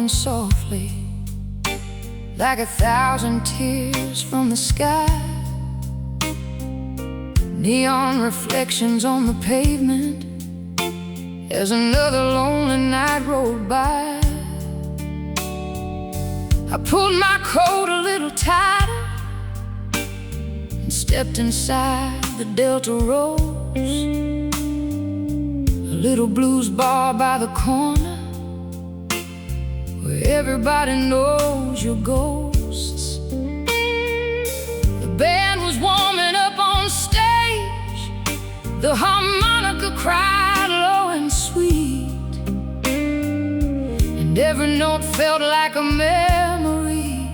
falling softly, like 1,000 tears from the sky. Neon reflections on the pavement as another lonely night rolled by. I pulled my coat a little tighter and stepped inside the Delta Rose, a little blues bar by the corner where everybody knows your ghosts. The band was warming up on stage, the harmonica cried low and sweet, and every note felt like a memory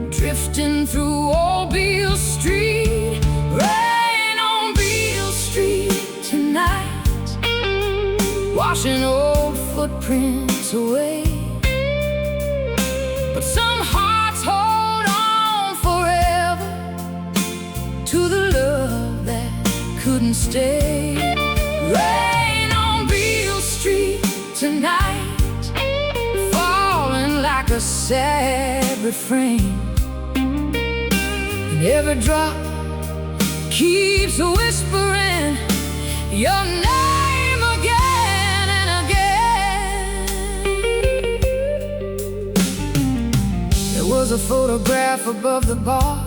drifting through old Beale Street. Rain on Beale Street tonight, washing old footprints away. But some hearts hold on forever to the love that couldn't stay. Rain on Beale Street tonight, falling like a sad refrain, and every drop keeps whispering your name again and again. There was a photograph above the bar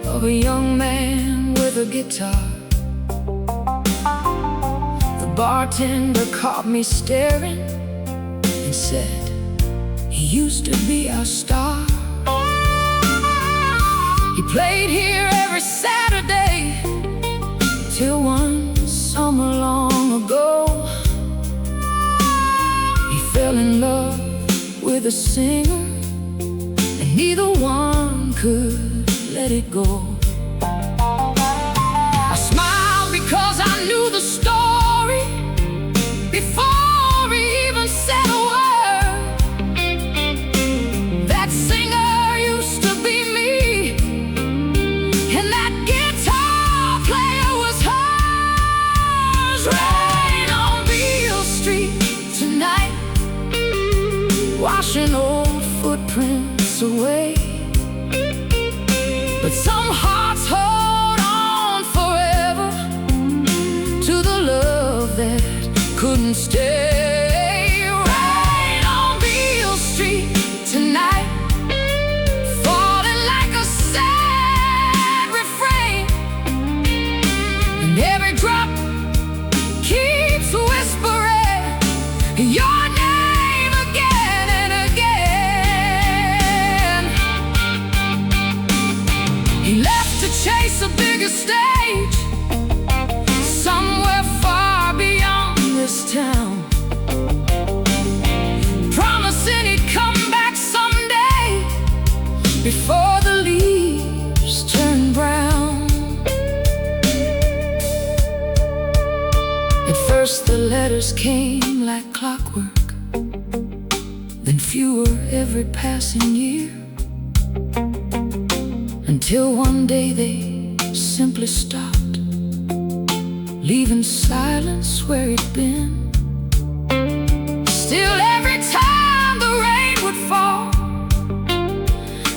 of a young man with a guitar. The bartender caught me staring and said, "He used to be our star. He played here every Saturday till one summer long ago. He fell in love with a singer, and neither one could let it go." I smiled because I knew the story before he even said a word. That singer used to be me, and that guitar player was hers. Rain on Beale Street tonight, washing old footprints away. But some hearts hold on forever to the love that couldn't stay. Rain on Beale Street tonight, falling like a sad refrain, and every drop keeps whispering your name again and again. He left to chase a bigger stage somewhere far beyond this town, promising he'd come back someday before the leaves turn brown. At first the letters came like clockwork, then fewer every passing year, until one day they simply stopped, leaving silence where it'd been. Still every time the rain would fall,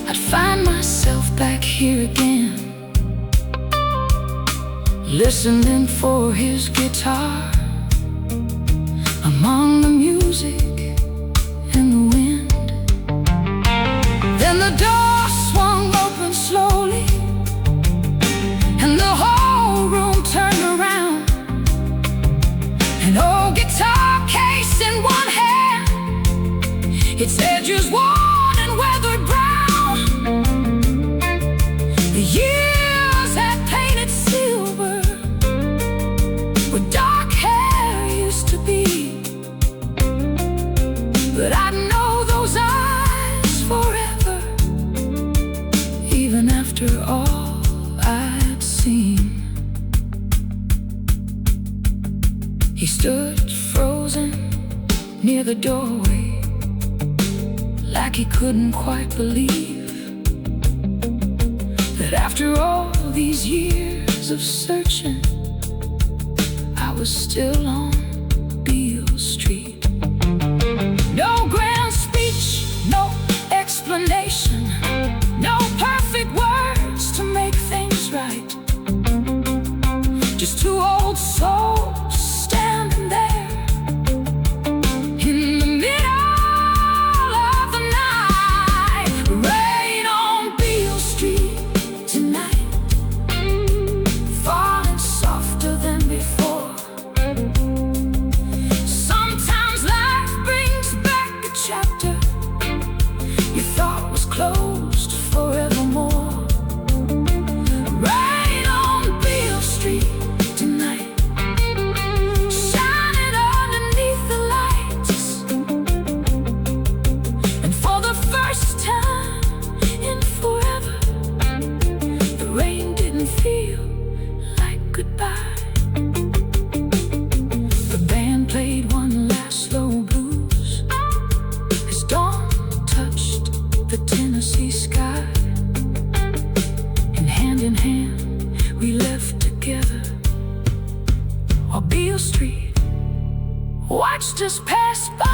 I'd find myself back here again, listening for his guitar among the music and the wind. Then the door swung open slowly, and the whole room turned around. An old guitar case in one hand, its edges worn and weathered brown. The years had painted silver where dark hair used to be, but I'd know those eyes forever, even after all I'd seen. He stood frozen near the doorway, like he couldn't quite believe that after all these years of searching, I was still on Beale Street. No hours just passed by.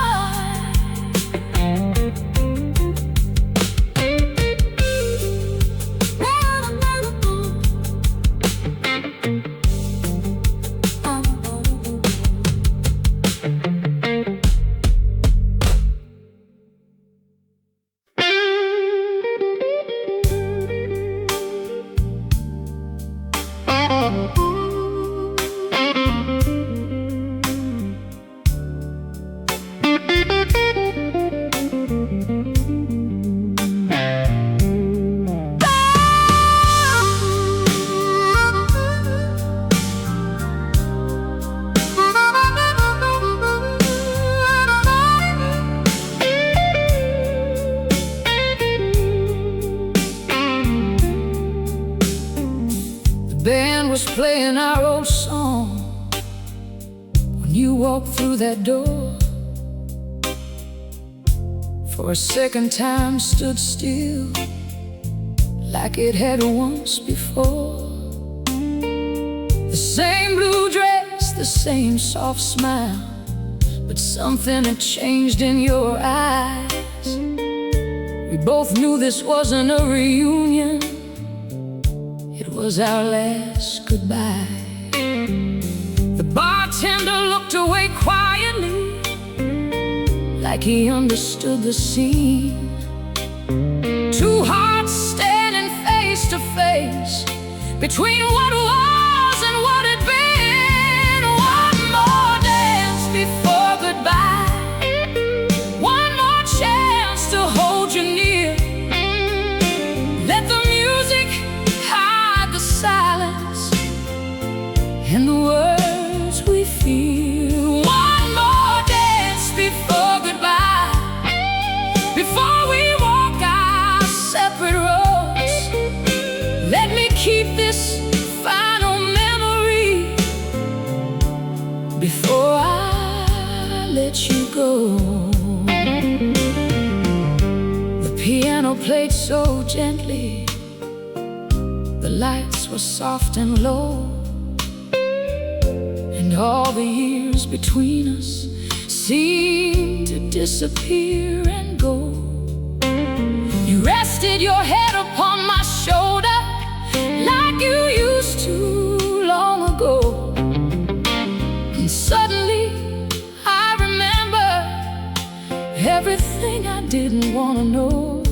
The band was playing our old song when you walked through that door. For a second time stood still like it had once before. The same blue dress, the same soft smile, but something had changed in your eyes. We both knew this wasn't a reunion, it was our last goodbye. The bartender looked away quietly, like he understood the scene. Two hearts standing face to face between what was and what had been. One more dance before goodbye, one more chance to hold you near. Let the music hide the silence and the words we feel. One more dance before goodbye, before we walk our separate roads. Let me keep this final memory before I let you go. The piano played so gently, the lights were soft and low, and all the years between us seemed to disappear and go. You rested your head upon my shoulder like you used to long ago. And suddenly I remember everything I didn't want to know.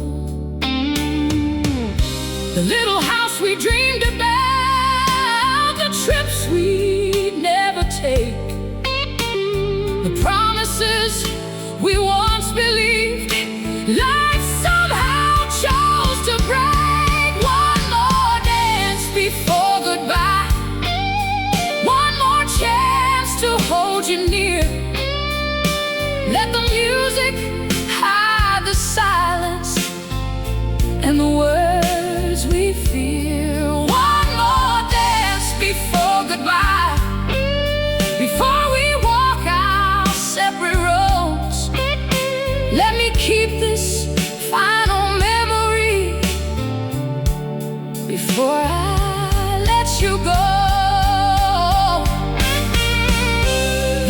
The little house we dreamed about, the trips we'd never take, the promises we once believed life somehow chose to break. One more dance before goodbye, one more chance to hold you near. Let the music hide the silence and the words we feel. One more dance before goodbye, before we walk our separate roads. Let me keep this final memory before I let you go.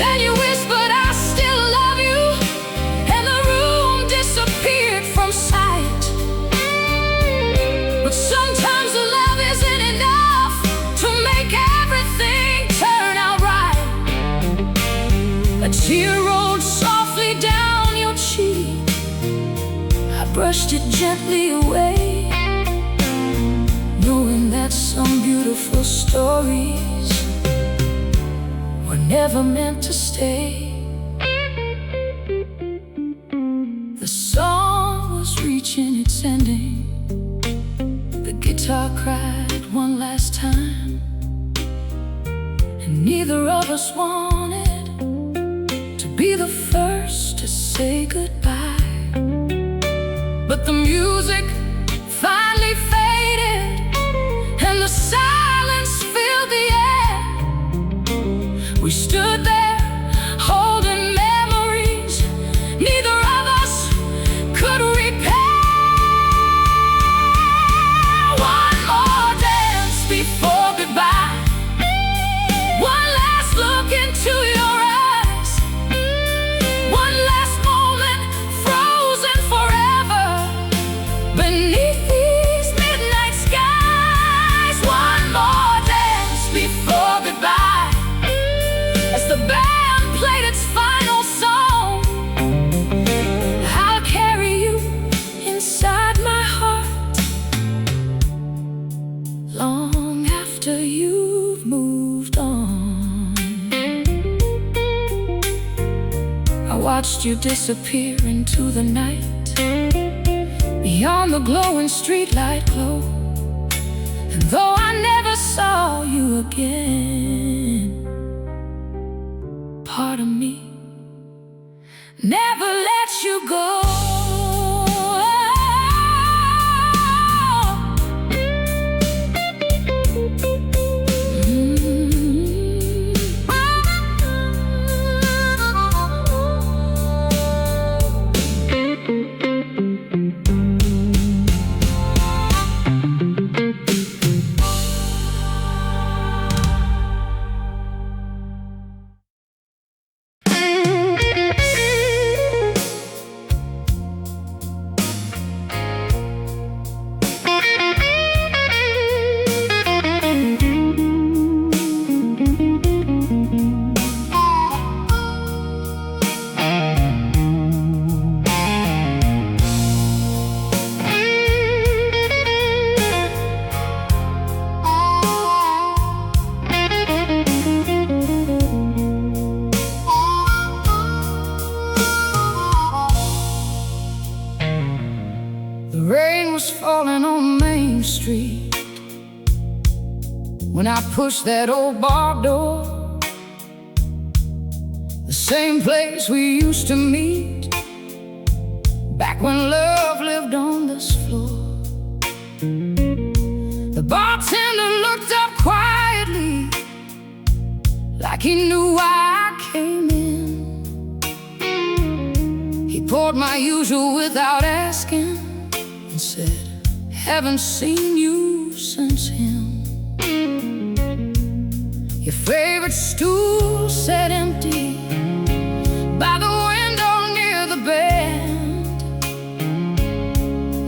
Then you whispered, I still love you, and the room disappeared from sight. But sometimes the love isn't enough to make everything turn out right. A tear rolled softly down your cheek, I brushed it gently away, knowing that some beautiful stories were never meant to stay. The song was reaching its ending, the guitar cried one last time, and neither of us wanted to be the first to say goodbye. But the music finally faded, and the silence filled the air. We stood there holding memories neither of us could repair. One more dance before goodbye, one last look into your eyes. watched you disappear into the night, beyond the glowing streetlight glow. And though I never saw you again, part of me never let you go. Falling on Main Street when I pushed that old bar door, the same place we used to meet back when love lived on this floor. The bartender looked up quietly, like he knew why I came in. He poured my usual without asking and said, "Haven't seen you since him." Your favorite stool sat empty by the window near the bed,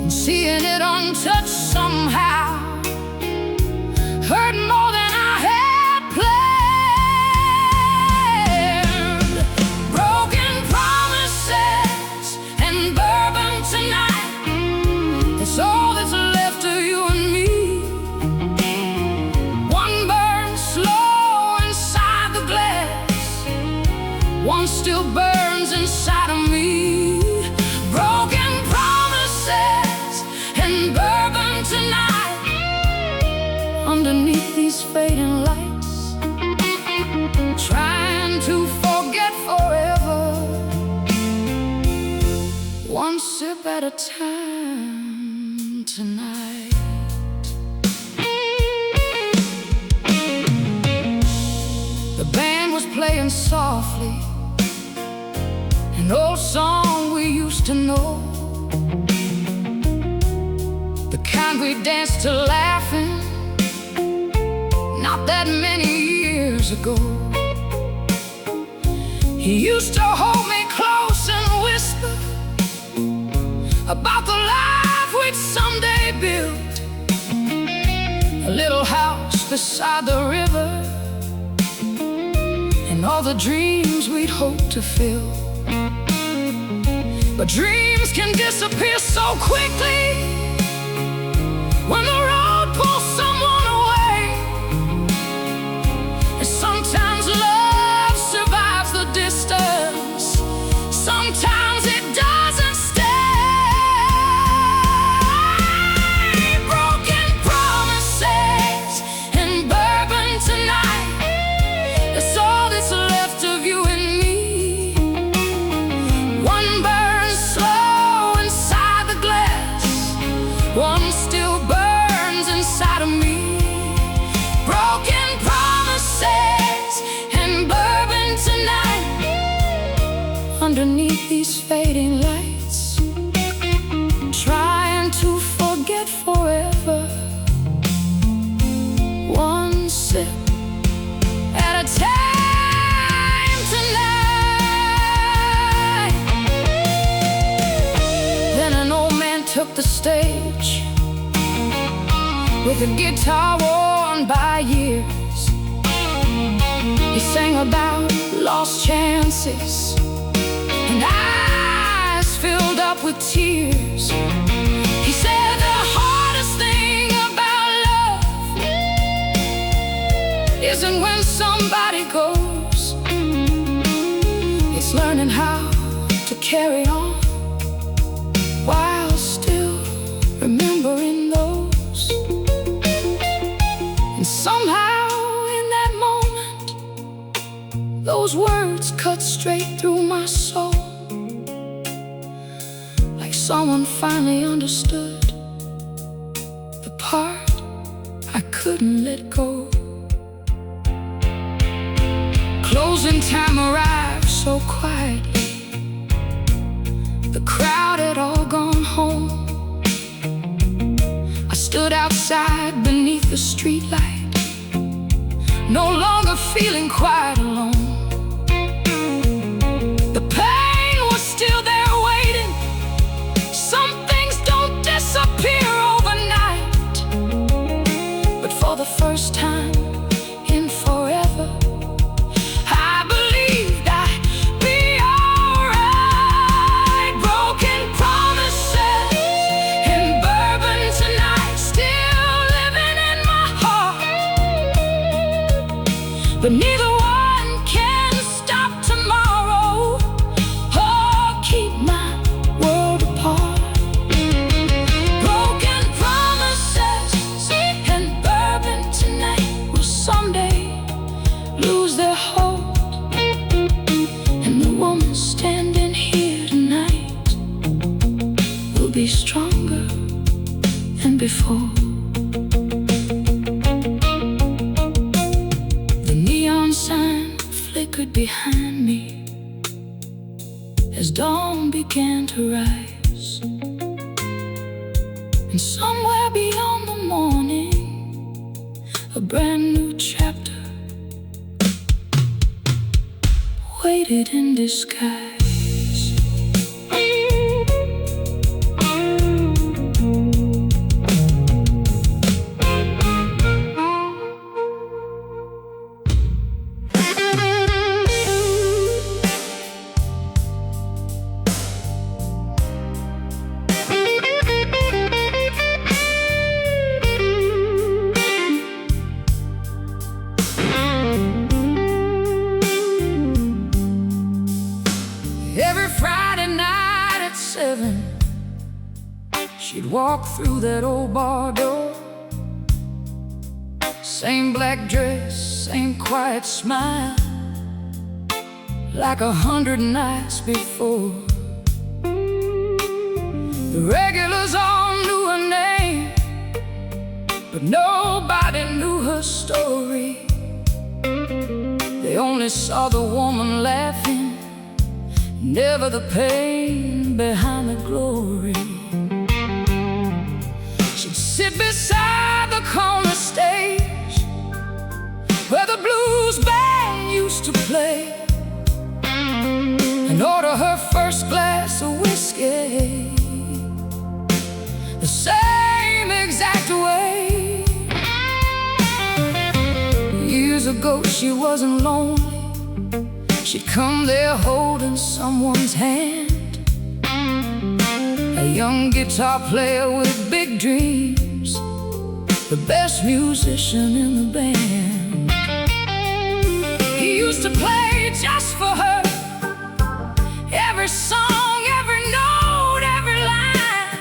and seeing it untouched somehow hurt more than I had planned. Broken promises and bourbon tonight, it's all that's left of you and me. One burns slow inside the glass, one still burns inside of me. Broken promises and bourbon tonight, underneath these fading lights, trying to forget forever, one sip at a time tonight. The band was playing softly, an old song we used to know, the kind we danced to laughing not that many years ago. He used to hold me close and whisper about the life we'd someday build, a little house beside the river, and all the dreams we'd hope to fill. But dreams can disappear so quickly when the road pulls someone away. And sometimes love survives the distance, sometimes it doesn't stay. Broken promises and bourbon tonight, that's all that's left of you and me. One burns slow inside the glass, one still burns inside of me. Broken promises and bourbon tonight, underneath these fading lights, trying to forget forever, one sip at a time tonight. Then an old man took the stage with a guitar worn by years. He sang about lost chances and eyes filled up with tears. He said the hardest thing about love isn't when somebody goes, it's learning how carry on while still remembering those. And somehow in that moment, those words cut straight through my soul, like someone finally understood the part I couldn't let go. Closing time arrived so quietly. The crowd had all gone home. I stood outside beneath the streetlight, no longer feeling quite alone. The pain was still there waiting. Some things don't disappear overnight, but for the first time in forever, I believed I'd be alright. Broken promises in bourbon tonight, still living in my heart. But neither one can stop tomorrow or keep my world apart. Broken promises and bourbon tonight will someday lose their hold. And the woman standing here tonight will be stronger than before. The neon sign flickered behind me as dawn began to rise. And somewhere beyond the morning, a brand new chapter waited in disguise. Every Friday night at 7, she'd walk through that old bar door. Same black dress, same quiet smile, like 100 nights before. The regulars all knew her name, but nobody knew her story. They only saw the woman laughing, never the pain behind the glory. She'd sit beside the corner stage where the blues band used to play, and order her first glass of whiskey the same exact way. Years ago she wasn't lonely. She'd come there holding someone's hand, a young guitar player with big dreams, the best musician in the band. He used to play just for her, every song, every note, every line,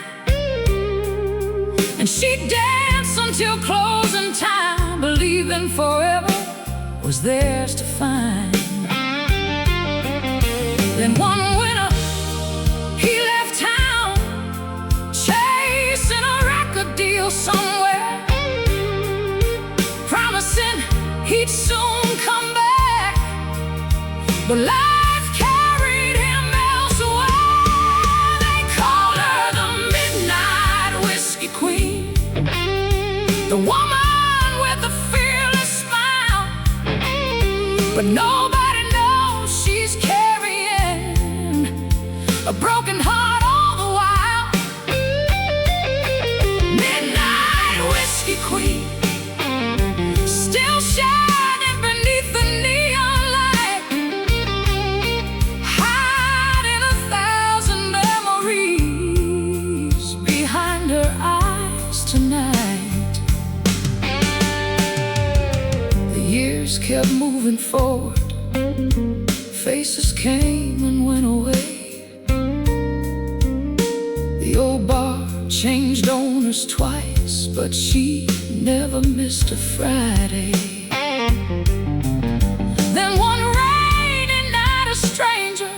and she'd dance until closing time, believing forever was theirs to find. Then one winter, he left town, chasing a record deal somewhere, promising he'd soon come back, but life carried him elsewhere. They called her the Midnight Whiskey Queen, the woman with the fearless smile, but nobody knows she's carrying a broken heart all the while. Midnight Whiskey Queen, still shining beneath the neon light, hiding 1,000 memories behind her eyes tonight. The years kept moving forward, faces came and went away, changed owners twice, but she never missed a Friday. Then one rainy night a stranger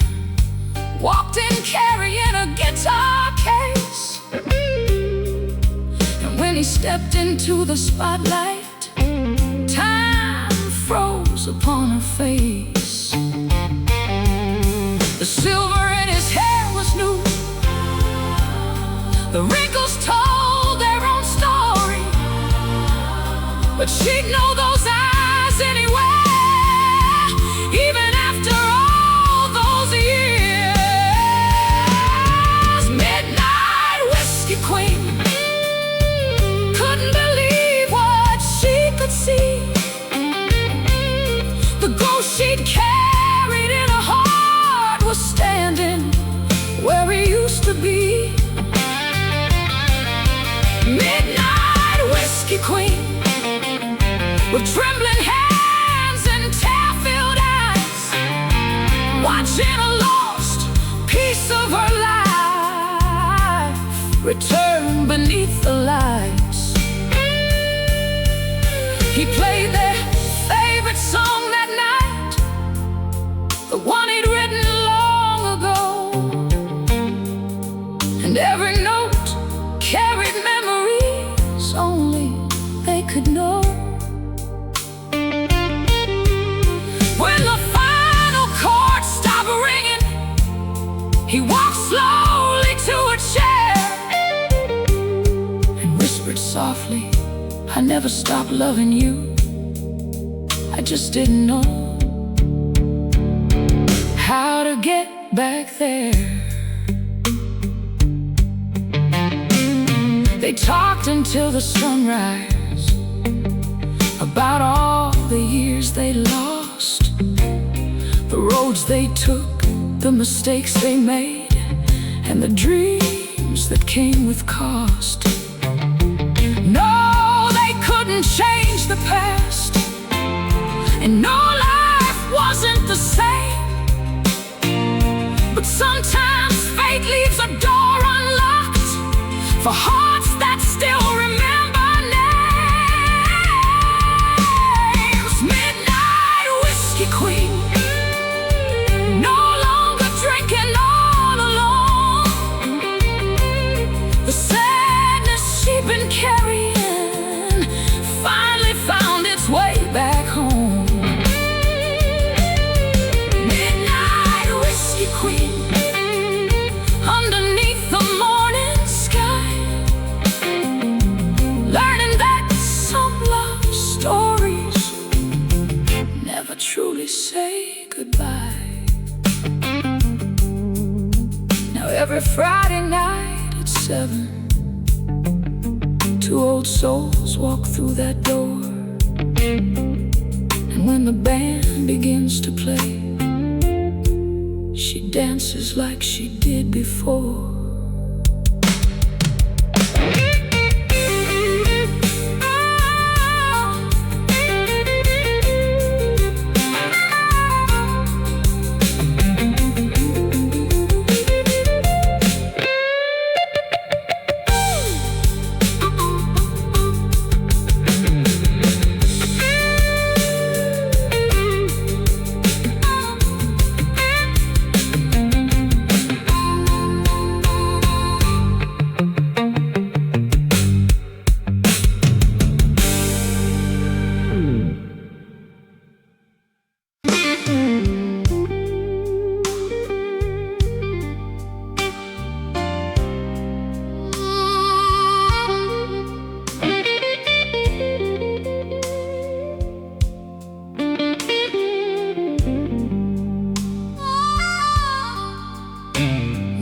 walked in carrying a guitar case. And when he stepped into the spotlight, time froze upon her face. The silver in his hair was new, the wrinkles told their own story, but she'd know those eyes anywhere, even after all those years. Midnight whiskey queen couldn't believe what she could see. The ghost she'd carried in her heart was standing where he used to be. Midnight whiskey queen, with trembling hands and tear-filled eyes, watching a lost piece of her life return beneath the lights. He played their favorite song that night, the one he'd written long ago, and every note carried memories only they could know. When the final chord stopped ringing, he walked slowly to a chair and whispered softly, "I never stopped loving you, I just didn't know how to get back there." They talked until the sunrise about all the years they lost, the roads they took, the mistakes they made, and the dreams that came with cost. No, they couldn't change the past, and no life wasn't the same. But sometimes fate leaves a door unlocked for hearts that still remember names. Midnight whiskey queen, no longer drinking all alone. The sadness she'd been carrying finally found its way back home. Midnight whiskey queen, underneath the morning sky, learning that some love stories never truly say goodbye. Now every Friday night at 7, two old souls walk through that door, and when the band begins to play, she dances like she did before.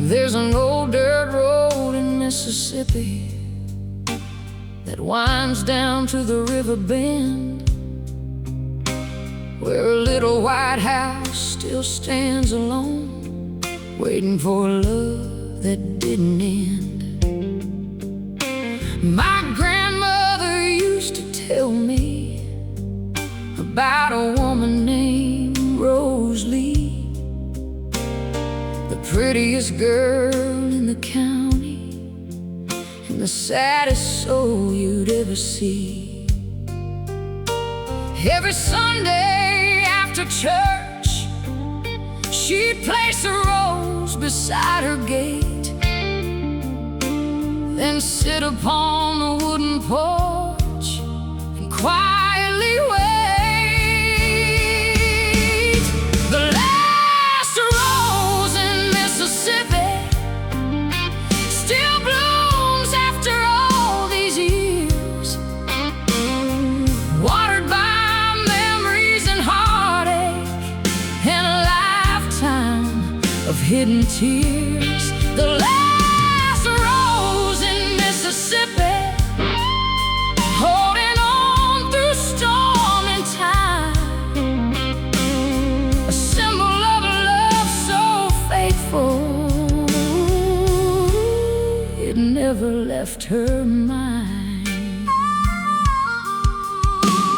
There's an old dirt road in Mississippi that winds down to the river bend, where a little white house still stands alone, waiting for a love that didn't end. My grandmother used to tell me about a woman named Rose Lee, the prettiest girl in the county, and saddest soul you'd ever see. Every Sunday after church, she'd place a rose beside her gate, then sit upon the wooden porch and quietly wait. The last rose in Mississippi still blooms after all these years, watered by memories and heartache and a lifetime of hidden tears. The last rose in Mississippi, holding on through storm and time, a symbol of a love so faithful it never left her mind.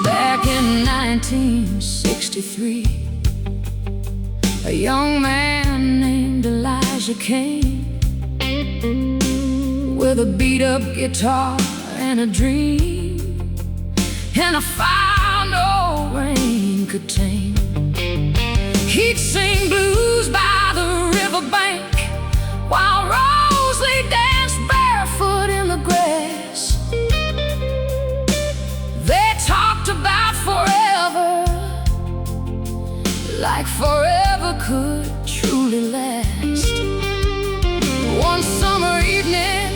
Back in 1963, a young man named Elijah came with a beat-up guitar and a dream, and a fire no rain could tame. He'd sing blues by the riverbank while Rosalie danced barefoot in the grass. They talked about forever, like forever could truly last. One summer evening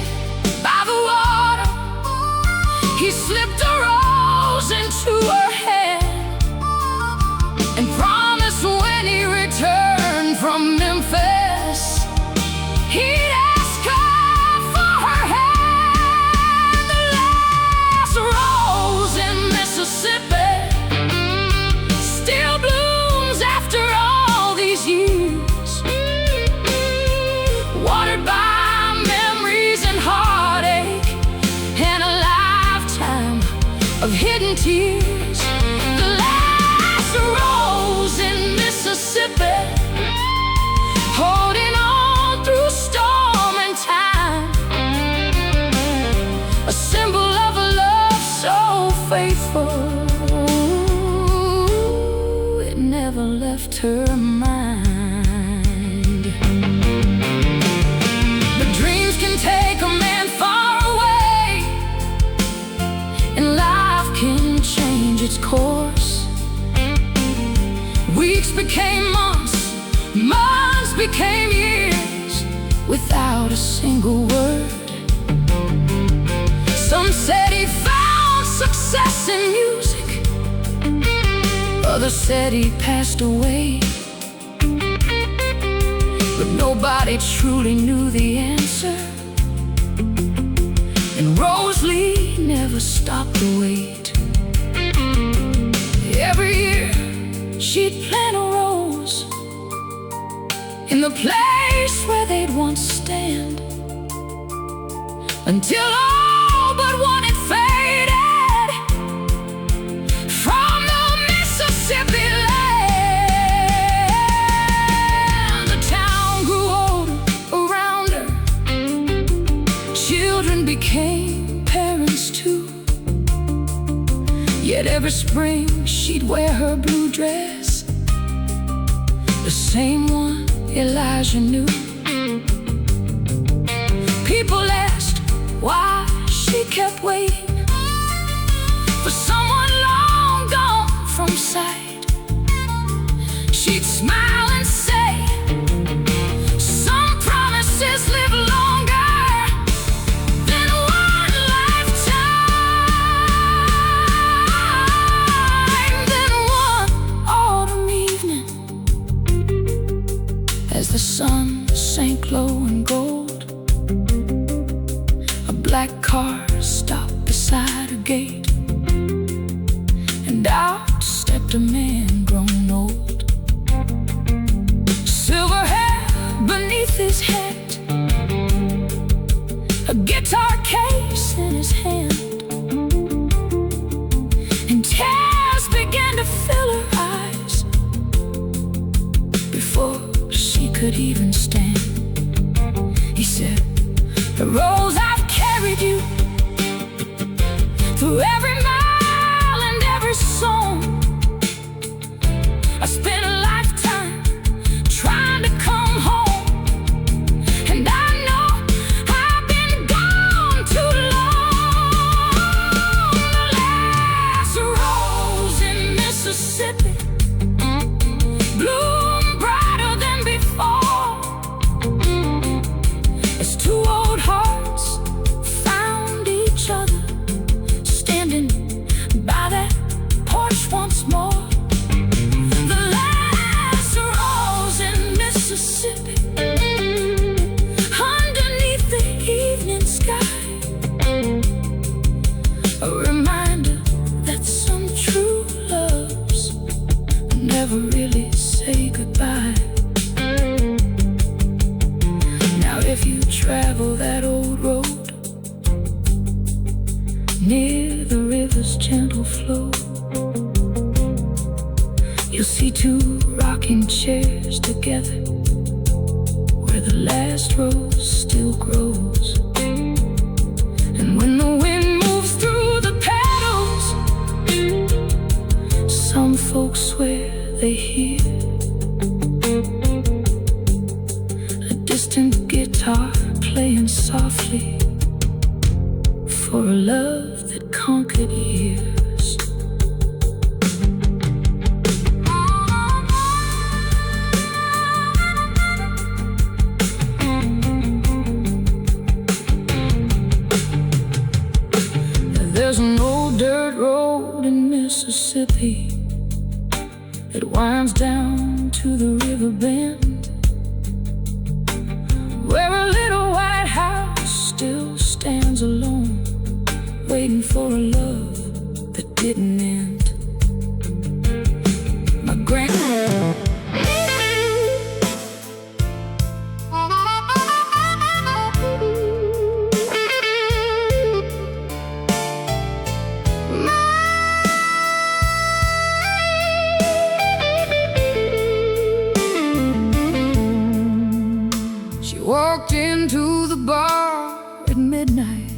by the water, he slipped a rose into her hand and promised when he returned from Memphis, he'd ask her for her hand. The last rose in Mississippi still blooms after all these years, watered by memories and heartache and a lifetime of hidden tears. The last rose in Mississippi, holding on through storm and time, a symbol of a love so faithful it never left her mind. But dreams can take a man far away, and life can change its course. Weeks became months, months became years, without a single word. Some said he found success in music, others said he passed away, but nobody truly knew the answer, and Rosalie never stopped to wait. Every year she'd plant a rose in the place where they'd once stand, until all but one had faded from the Mississippi land. The town grew older around her, children became parents too, yet every spring she'd wear her blue dress, the same one Elijah knew. People asked why she kept waiting for someone long gone from sight. She'd smile and say, some promises live longer than one lifetime. Then one autumn evening, as the sun sank low in gold, a black car stopped beside a gate, and out stepped a man grown old, silver hair beneath his hat, a guitar case in his hand, and tears began to fill her eyes before she could even stand. He said, "The rose, I've carried you never really say goodbye. Now if you travel that old road near the river's gentle flow, you'll see two rocking chairs together where the last rose still grows. And when the wind moves through the petals, some folks swear they hear a distant guitar playing softly for a love that conquered years. There's an old dirt road in Mississippi that winds down to the river bend, where a little white house still stands alone, waiting for a love that didn't end. My grandma walked into the bar at midnight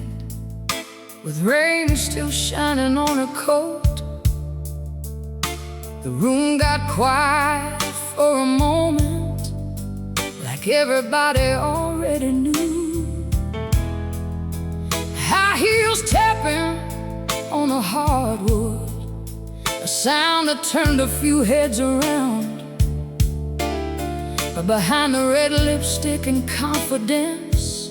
with rain still shining on her coat. The room got quiet for a moment, like everybody already knew. High heels tapping on the hardwood, a sound that turned a few heads around. But behind the red lipstick and confidence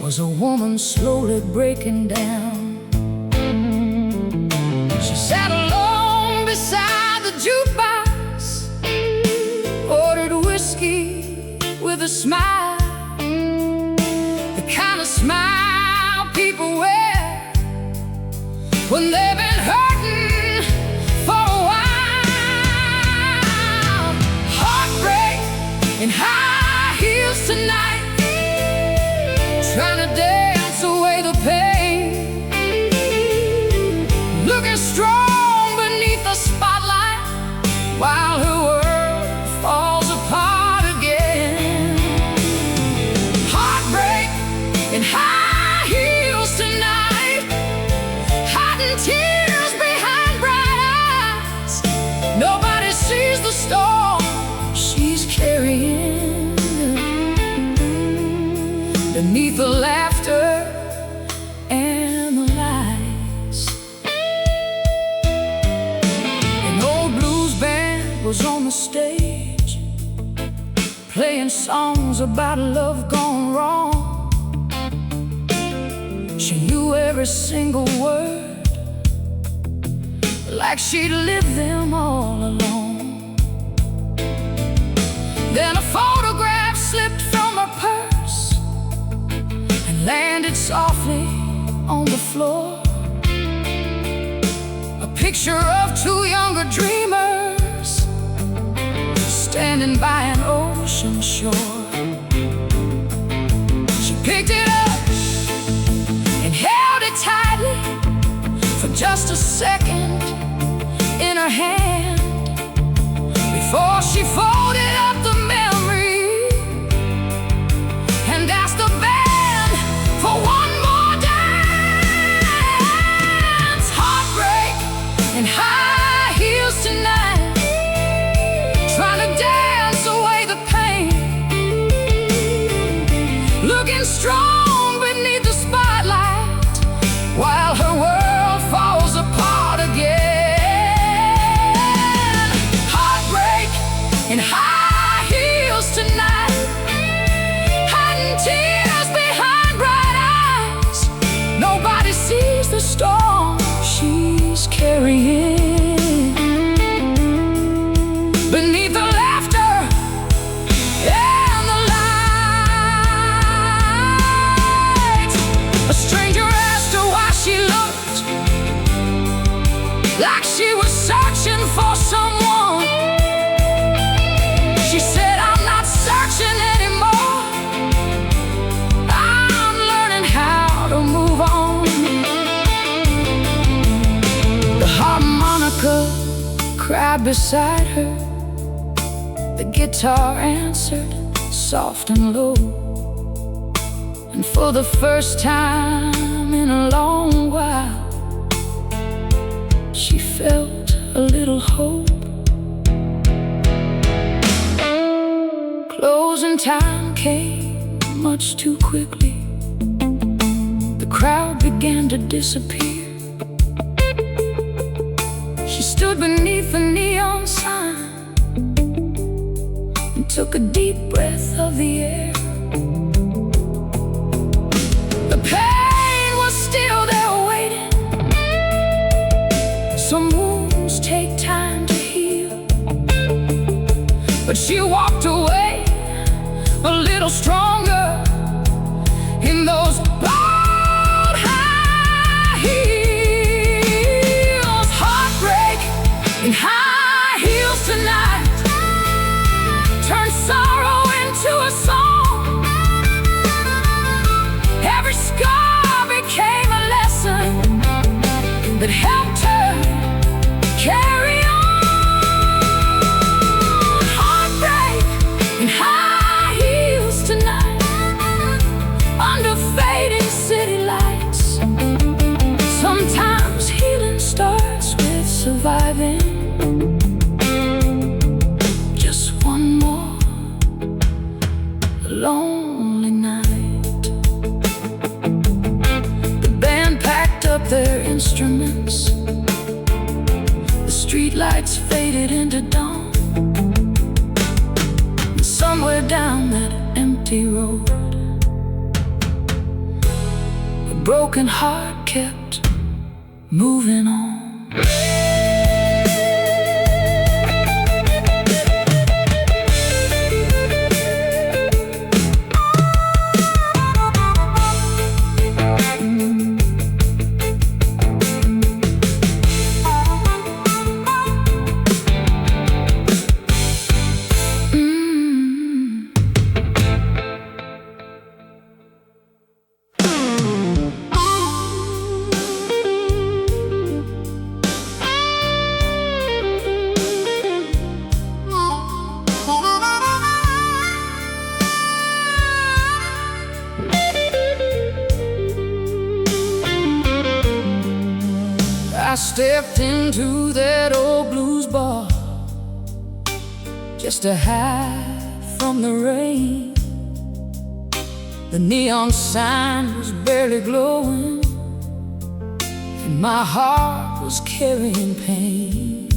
was a woman slowly breaking down. She sat alone beside the jukebox, ordered whiskey with a smile, the kind of smile people wear when they've been hurting for a while. In high heels tonight, trying to dance away the pain, looking strong beneath the spotlight while her world falls apart again. Heartbreak in high heels tonight, hiding tears behind bright eyes. Nobody sees the storm she's carrying beneath the laughter and the lies. An old blues band was on the stage, playing songs about love gone wrong. She knew every single word, like she'd lived them all along. Then a photograph slipped from her purse and landed softly on the floor. A picture of two younger dreamers standing by an ocean shore. She picked it up and held it tightly for just a second in her hand before she folded up the memory and asked the band for one more dance. Heartbreak in high heels tonight, trying to dance away the pain, looking strong beneath the spotlight while her world falls apart again. Heartbreak in high heels tonight, hiding tears behind bright eyes. Nobody sees the storm she's carrying beneath the laughter and the light. A stranger asked her why she looked like she was searching for someone cried beside her. The guitar answered, soft and low. And for the first time in a long while, she felt a little hope. Closing time came much too quickly. The crowd began to disappear. She stood beneath the neon sign and took a deep breath of the air. The pain was still there waiting. Some wounds take time to heal, but she walked away a little stronger in those bold high heels. Heartbreak in high heels tonight turned sorrow into a song. Every scar became a lesson that helped her carry on. Heartbreak in high heels tonight under fading city lights. Sometimes healing starts with surviving just one more lonely night. The band packed up their instruments. The streetlights faded into dawn. And somewhere down that empty road, a broken heart kept moving on. I stepped into that old blues bar just to hide from the rain. The neon sign was barely glowing, and my heart was carrying pain.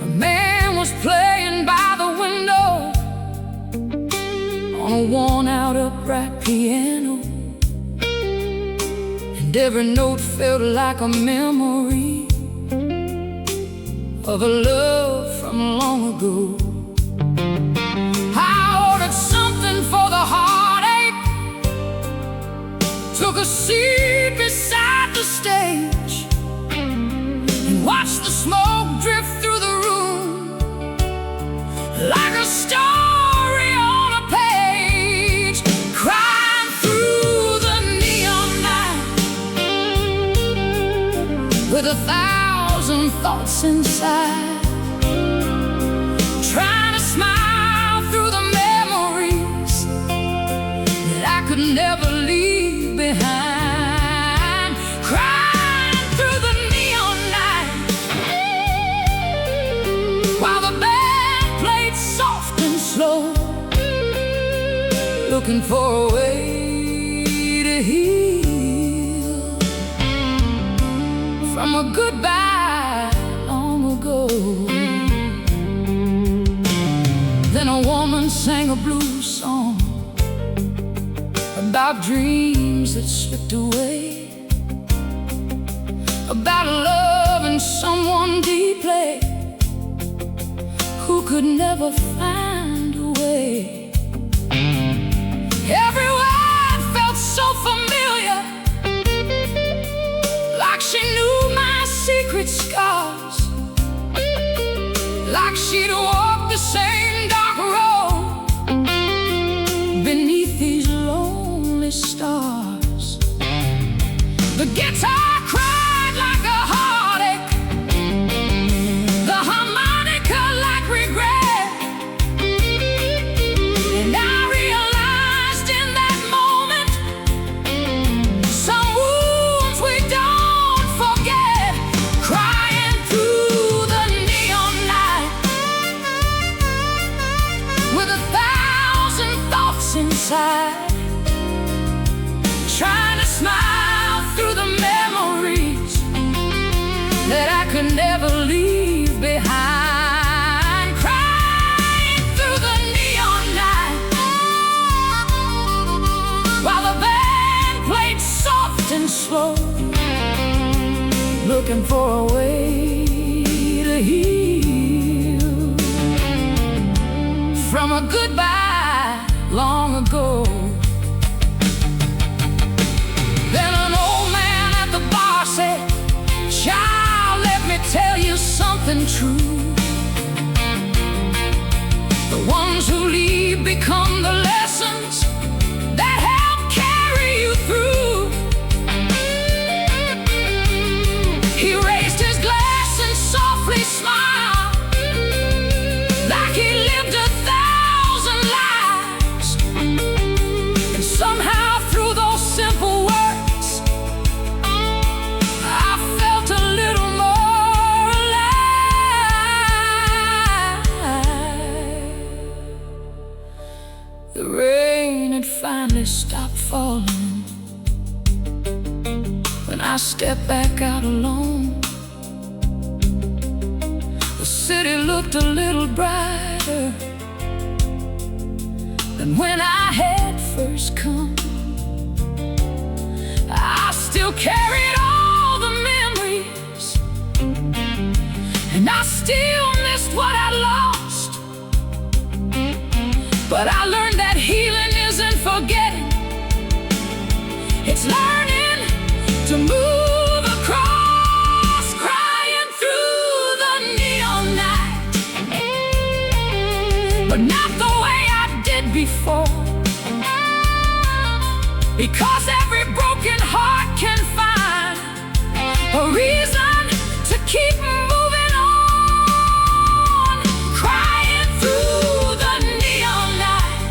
A man was playing by the window on a worn-out upright piano, and every note felt like a memory of a love from long ago. I ordered something for the heartache, took a seat beside the stage, and watched the smoke drift through the room like a story on a page, crying through the neon night with 1,000 thoughts inside, trying to smile through the memories that I could never leave behind, crying through the neon night while the band played soft and slow, looking for a way to heal from a goodbye long ago. Then a woman sang a blues song about dreams that slipped away, about loving someone deeply who could never find a way. Every word felt so familiar, like she knew my secret scars, like she'd walked the same dark road beneath these lonely stars. The guitar cried like a heartache, that I could never leave behind, crying through the neon night while the band played soft and slow, looking for a way to heal from a goodbye long ago. Then an old man at the bar said, "Child, let me tell you something true. The ones who leave become the lessons that help carry you through." He raised his glass and softly smiled, like he lived 1,000 lives. And somehow through those simple words, I felt a little more alive. The rain had finally stopped falling when I stepped back out alone. The city looked a little brighter than when I had first come. I still carried all the memories, and I still missed what I lost. But I learned that healing isn't forgetting, it's learning to move across, crying through the neon night, but not the way I did before. Because every broken heart can find a reason to keep moving on, crying through the neon night,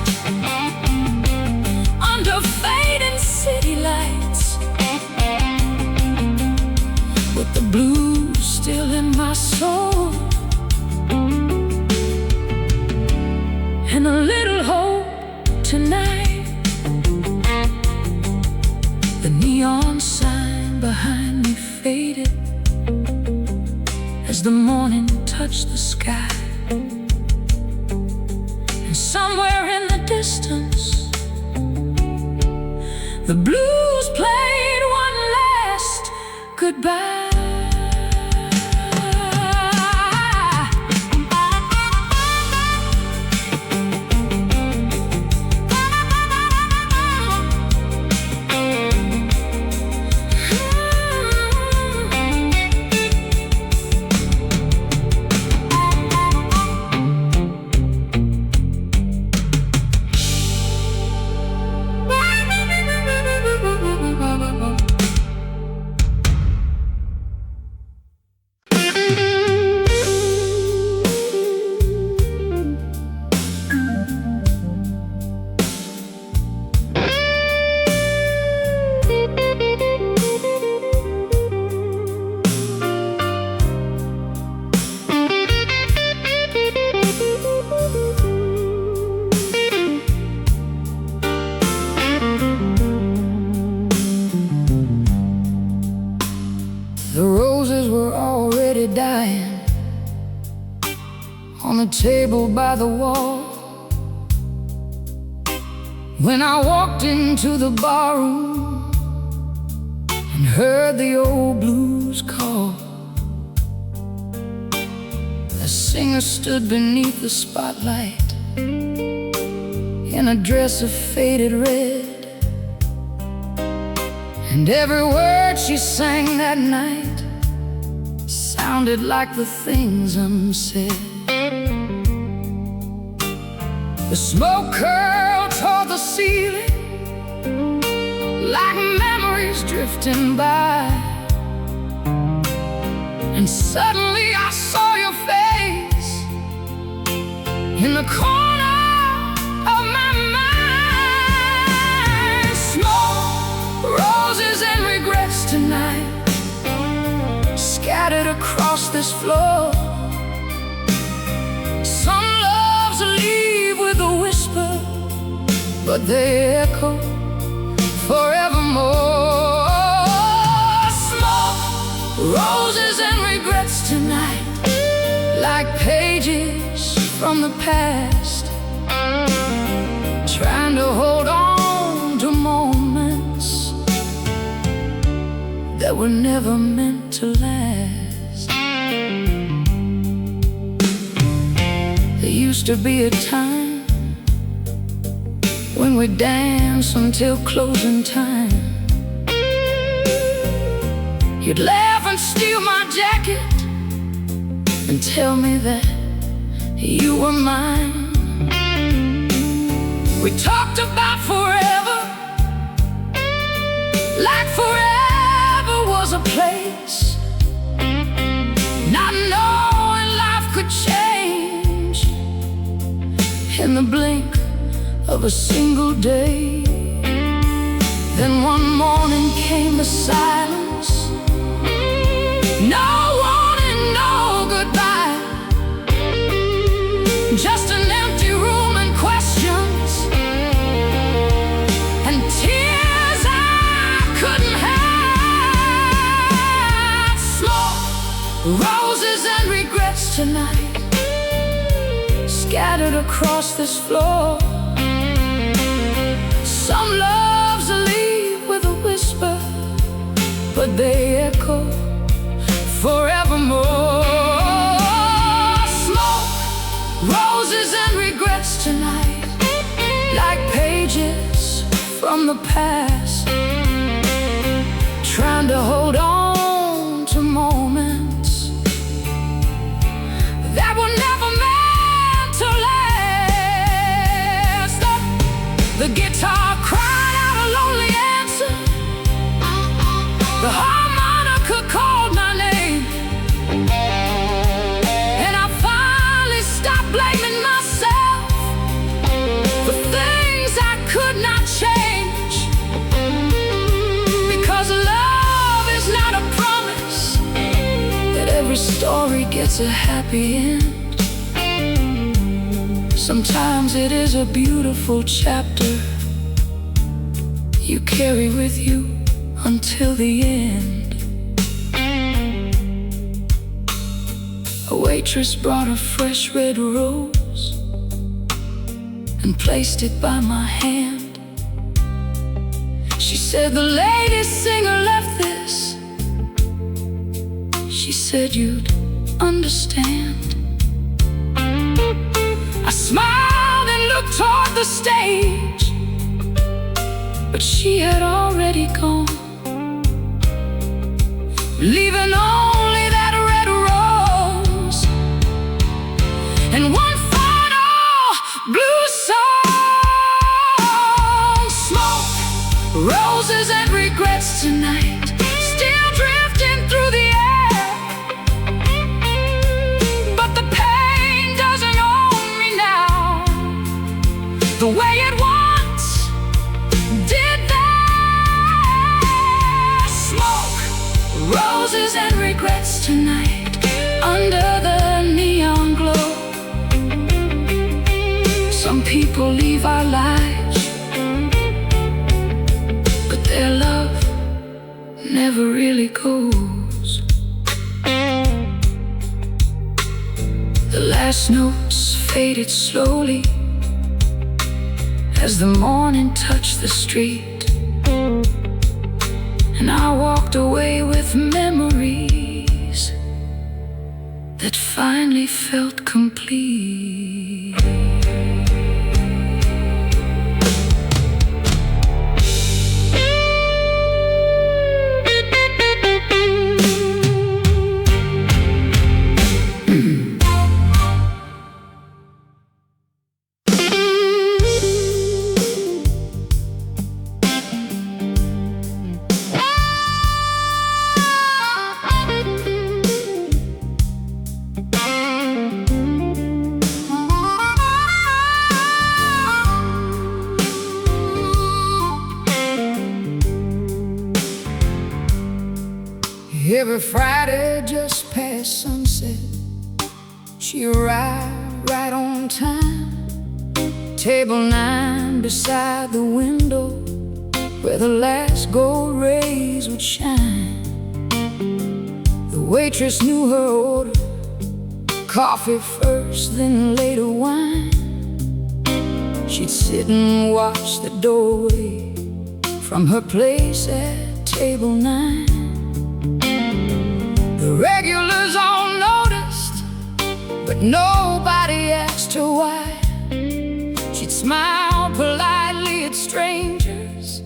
under fading city lights, with the blues still in my soul, and a little hope tonight. The neon sign behind me faded as the morning touched the sky, and somewhere in the distance, the blues played one last goodbye. The roses were already dying on the table by the wall when I walked into the barroom and heard the old blues call. The singer stood beneath the spotlight in a dress of faded red, and every word she sang that night sounded like the things unsaid. The smoke curled toward the ceiling like memories drifting by, and suddenly I saw your face in the corner of my mind. Smoke, roses and regrets tonight scattered across this floor. Some loves leave with a whisper, but they echo forevermore. Smoke, roses and regrets regrets tonight, like pages from the past, trying to hold on to moments that were never meant to last. There used to be a time when we danced until closing time. You'd laugh and steal my jacket and tell me that you were mine. We talked about forever, like forever was a place, not knowing life could change in the blink of a single day. Then one morning came the silence, no warning, no goodbye, just an empty room and questions and tears I couldn't hide. Smoke, roses and regrets tonight, scattered across this floor. Some loves leave with a whisper, but they echo forevermore. Smoke, roses and regrets tonight, like pages from the past, trying to hold on to moments that were never meant to last. The guitar cried out a lonely answer, the harmonica called my name, and I finally stopped blaming myself for things I could not change, because love is not a promise that every story gets a happy end. Sometimes it is a beautiful chapter you carry with you until the end. A waitress brought a fresh red rose and placed it by my hand. She said, "The lady singer left this. She said you'd understand." I smiled and looked toward the stage, but she had already gone, leaving only that red rose and one final blue song. Smoke, roses and regrets tonight, still drifting through the air, but the pain doesn't own me now the way it once did that. Smoke, roses and regrets tonight, under the neon glow. Some people leave our lives, but their love never really goes. The last notes faded slowly as the morning touched the street, and I walked away with memories that finally felt complete. Every Friday just past sunset, she arrived right on time. Table 9 beside the window where the last gold rays would shine. The waitress knew her order. Coffee first, then later wine. She'd sit and watch the doorway from her place at table 9. The regulars all noticed, but nobody asked her why. She'd smile politely at strangers,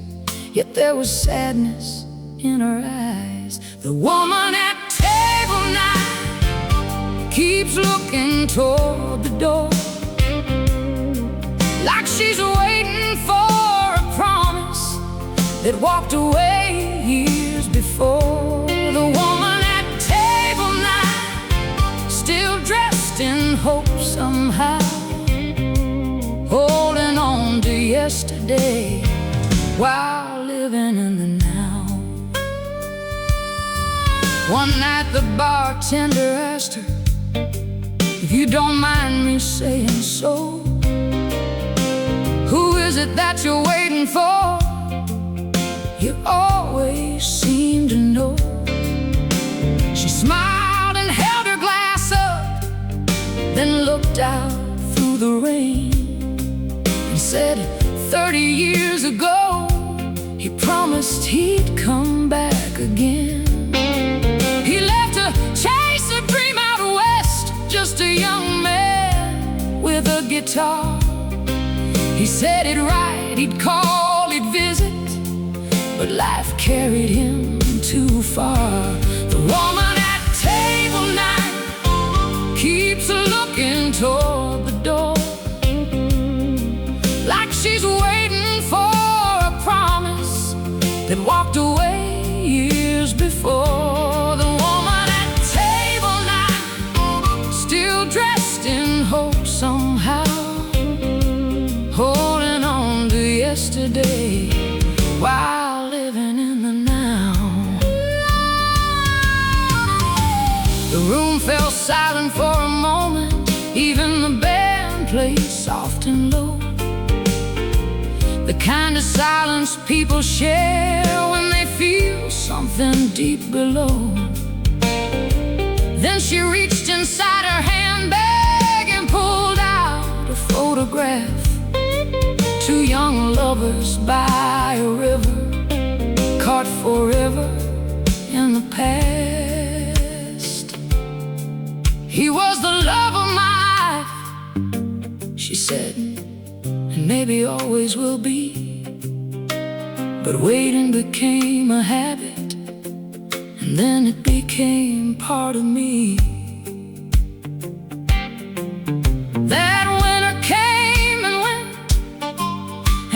yet there was sadness in her eyes. The woman at table 9 keeps looking toward the door, like she's waiting for a promise that walked away years before. The woman at table 9, still dressed in hope somehow, holding on to yesterday while living in the now. One night the bartender asked her, "If you don't mind me saying so, who is it that you're waiting for? You always seem to know." She smiled and held her glass up, then looked out through the rain and said, 30 years ago, he promised he'd come back again. He left to chase a dream out west, just a young man with a guitar. He said he'd write, he'd call, he'd visit, but life carried him too far. The woman at table 9 keeps looking toward the door, like she's waiting for a promise that walked away years before. The woman at table 9, still dressed in hope somehow, holding on to yesterday while living in the now. The room fell silent for a moment. Even the band played soft and low, the kind of silence people share when they feel something deep below. Then she reached inside her handbag and pulled out a photograph. Two young lovers by a river, caught forever in the past. He was the love of my life, she said, and maybe always will be. But waiting became a habit, and then it became part of me. That winter came and went,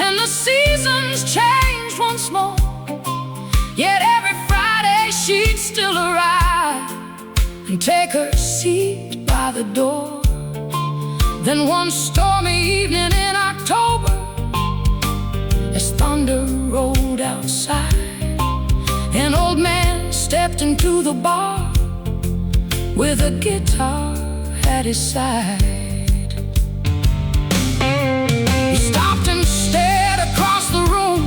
and the seasons changed once more. Yet every Friday she'd still arrive and take her seat by the door. Then one stormy evening in October, as thunder rolled outside, an old man stepped into the bar with a guitar at his side. He stopped and stared across the room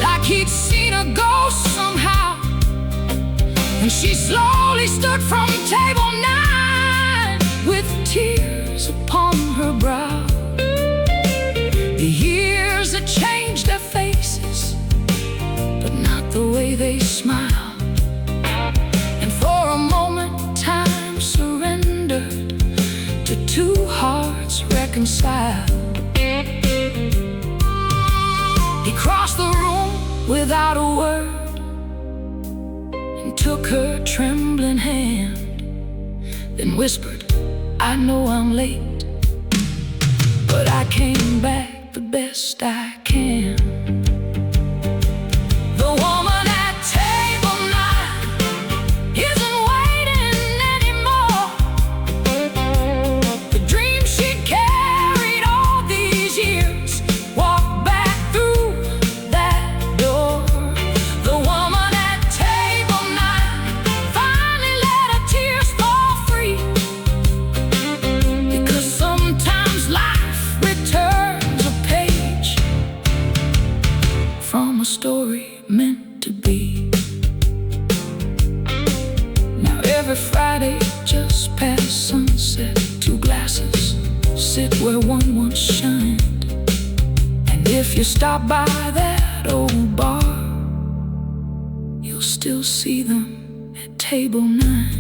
like he'd seen a ghost somehow. And she slowly stood from table 9 with tears upon her brow. The years had changed their faces, but not the way they smiled. And for a moment time surrendered to two hearts reconciled. He crossed the room without a word and took her trembling hand, then whispered, "I know I'm late, but I came back the best I can." The woman at table 9 isn't waiting anymore. The dream she carried all these years walked back through that door. The woman at table 9 finally let her tears fall free, because sometimes life returns a page every Friday just past sunset. 2 glasses sit where one once shined. And if you stop by that old bar, you'll still see them at table 9.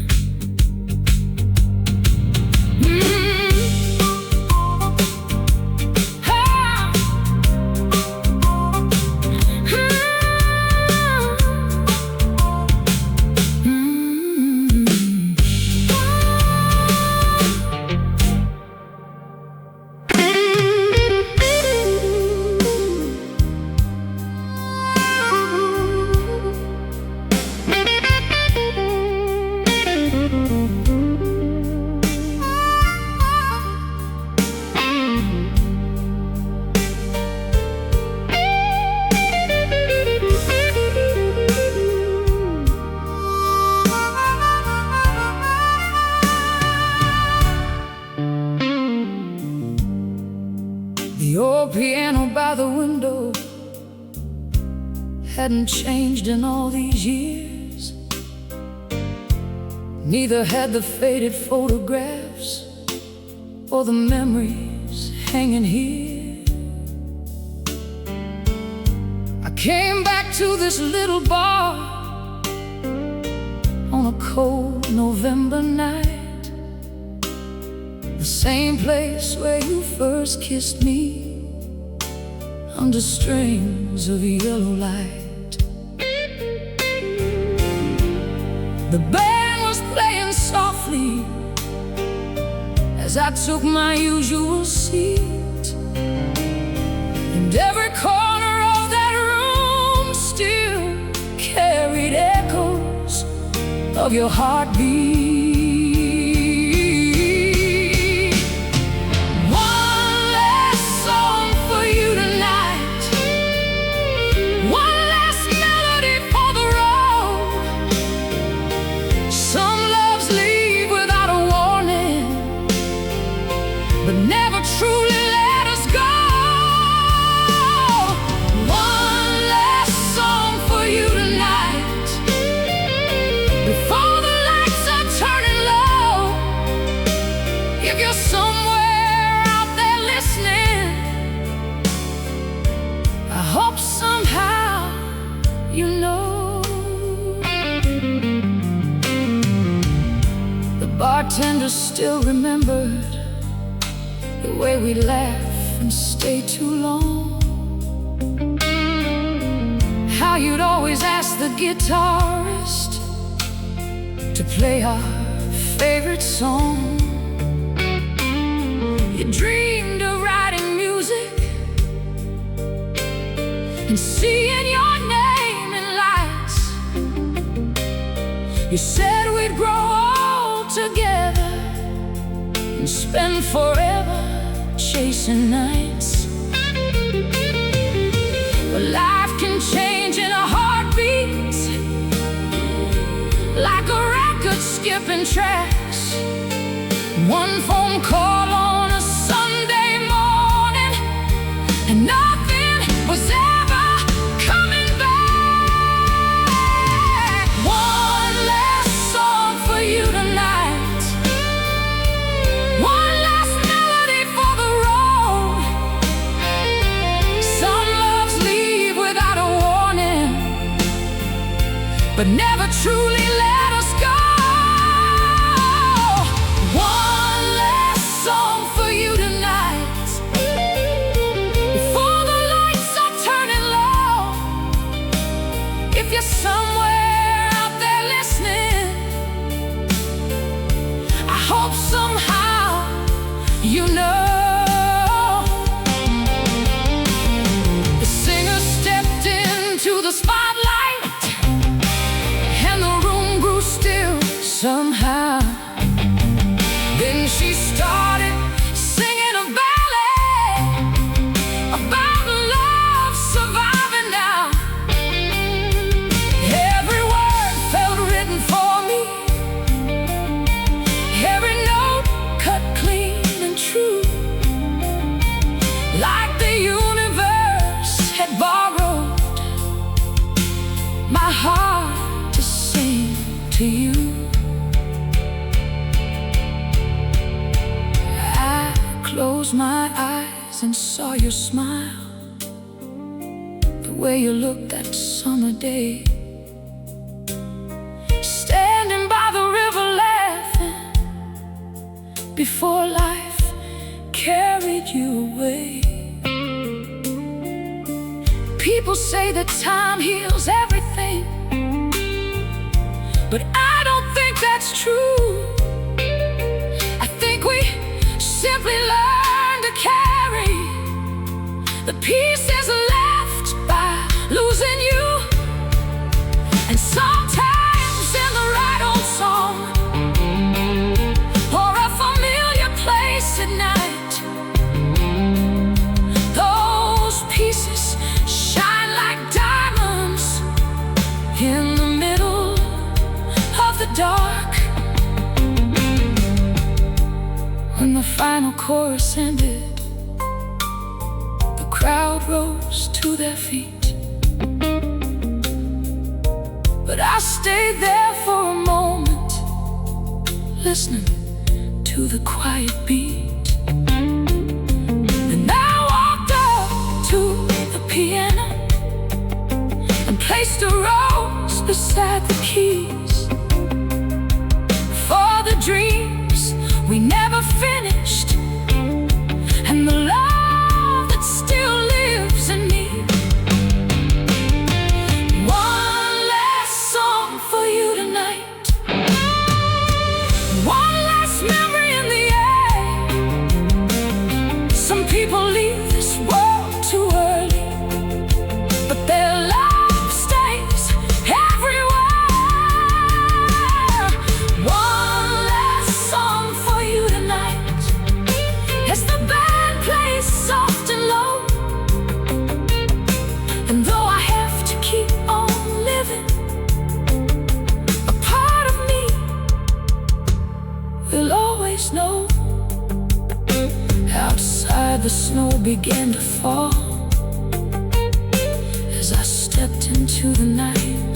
The old piano by the window hadn't changed in all these years. Neither had the faded photographs or the memories hanging here. I came back to this little bar on a cold November night. The same place where you first kissed me, under strings of yellow light. The band was playing softly as I took my usual seat, and every corner of that room still carried echoes of your heartbeat. But never truly let us go. One last song for you tonight, before the lights are turning low. If you're somewhere out there listening, I hope somehow you know. The bartender still remembered the way we laugh and stay too long. How you'd always ask the guitarist to play our favorite song. You dreamed of writing music and seeing your name in lights. You said we'd grow old together and spend forever chasing nights. But life can change in a heartbeat, like a record skipping tracks. One phone call on a Sunday morning, and nothing was ever coming back. One last song for you tonight, one last melody for the road. Some loves leave without a warning, but never truly let us go. One last closed my eyes and saw your smile, the way you looked that summer day, standing by the river laughing, before life carried you away. People say that time heals everything, but I don't think that's true. I think we simply learn to carry the pieces left by losing you. And sometimes in the right old song, or a familiar place at night, those pieces shine like diamonds in the middle of the dark. When the final chorus ended, the crowd rose to their feet, but I stayed there for a moment, listening to the quiet beat. Then I walked up to the piano and placed a rose beside the keys, for the dreams we never finished, and the love that still lives in me. One last song for you tonight, one last memory in the air. Some people leave this world too early, but their love stays everywhere. One last song for you tonight, as the band plays soft and low. And though I have to keep on living, a part of me will always know. Outside the snow began to fall as I stepped into the night,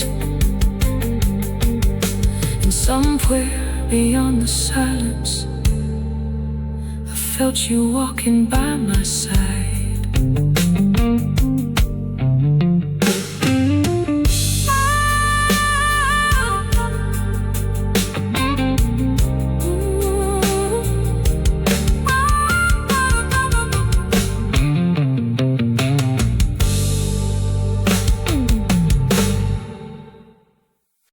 and somewhere beyond the silence I felt you walking by my side.